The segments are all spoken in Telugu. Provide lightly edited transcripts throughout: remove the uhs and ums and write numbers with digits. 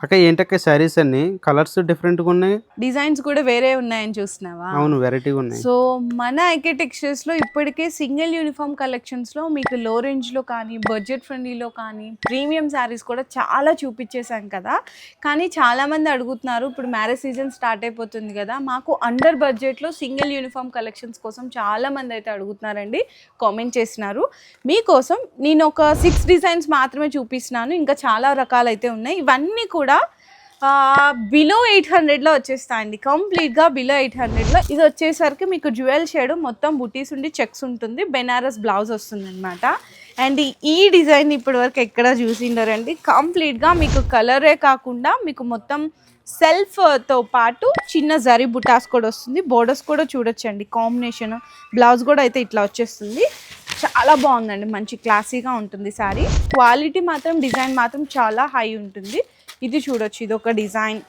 అక్క ఏంటక్క శారీస్ అన్ని కలర్స్ డిఫరెంట్‌గా ఉన్నాయి. డిజైన్స్ కూడా వేరే ఉన్నాయని చూస్తున్నావా? అవును. వెరైటీగా ఉన్నాయి. సో మన ఐకే టెక్స్టైల్స్లో ఇప్పటికే సింగిల్ యూనిఫామ్ కలెక్షన్స్లో మీకు లో రేంజ్లో కానీ బడ్జెట్ ఫ్రెండ్లీలో కానీ ప్రీమియం శారీస్ కూడా చాలా చూపించేశాం కదా. కానీ చాలామంది అడుగుతున్నారు, ఇప్పుడు మ్యారేజ్ సీజన్ స్టార్ట్ అయిపోతుంది కదా, మాకు అండర్ బడ్జెట్లో సింగిల్ యూనిఫామ్ కలెక్షన్స్ కోసం చాలామంది అయితే అడుగుతున్నారండి, కామెంట్ చేసినారు. మీకోసం నేను ఒక 6 డిజైన్స్ మాత్రమే చూపిస్తున్నాను, ఇంకా చాలా రకాలు అయితే ఉన్నాయి. ఇవన్నీ కూడా బిలో 800లో వచ్చేస్తాయండి, కంప్లీట్గా బిలో 800లో. ఇది వచ్చేసరికి మీకు జ్యువెల్ షేడ్ మొత్తం బుటీస్ ఉండి చెక్స్ ఉంటుంది, బెనారస్ బ్లౌజ్ వస్తుంది అనమాట. అండ్ ఈ డిజైన్ ఇప్పటి వరకు ఎక్కడ చూసిండారండి, కంప్లీట్గా మీకు కలరే కాకుండా మీకు మొత్తం సెల్ఫ్తో పాటు చిన్న జరీ బుటాస్ కూడా వస్తుంది, బోర్డర్స్ కూడా చూడొచ్చండి, కాంబినేషన్ బ్లౌజ్ కూడా అయితే ఇట్లా వచ్చేస్తుంది. చాలా బాగుందండి, మంచి క్లాసీగా ఉంటుంది శారీ. క్వాలిటీ మాత్రం డిజైన్ మాత్రం చాలా హై ఉంటుంది. ఇది చూడొచ్చు, ఇది ఒక డిజైన్.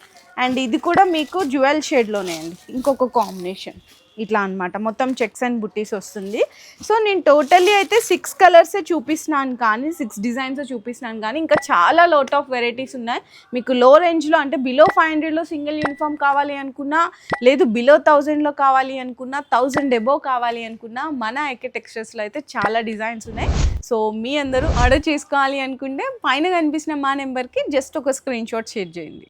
అండ్ ఇది కూడా మీకు జ్యువెల్ షేడ్లోనే అండి, ఇంకొక కాంబినేషన్ ఇట్లా అనమాట, మొత్తం చెక్స్ అండ్ బుట్టీస్ వస్తుంది. సో నేను టోటల్లీ అయితే 6 కలర్సే చూపిస్తున్నాను, కానీ 6 డిజైన్స్ చూపిస్తున్నాను, కానీ ఇంకా చాలా లాట్ ఆఫ్ వెరైటీస్ ఉన్నాయి. మీకు లో రేంజ్లో అంటే బిలో 500లో సింగిల్ యూనిఫామ్ కావాలి అనుకున్నా, లేదు బిలో 1000లో కావాలి అనుకున్నా, 1000 అబోవ్ కావాలి అనుకున్నా, మన ఐకే టెక్స్టైల్స్లో అయితే చాలా డిజైన్స్ ఉన్నాయి. సో మీ అందరూ ఆర్డర్ చేసుకోవాలి అనుకుంటే పైన కనిపిస్తున్న మా నెంబర్కి జస్ట్ ఒక స్క్రీన్ షాట్ షేర్ చేయండి.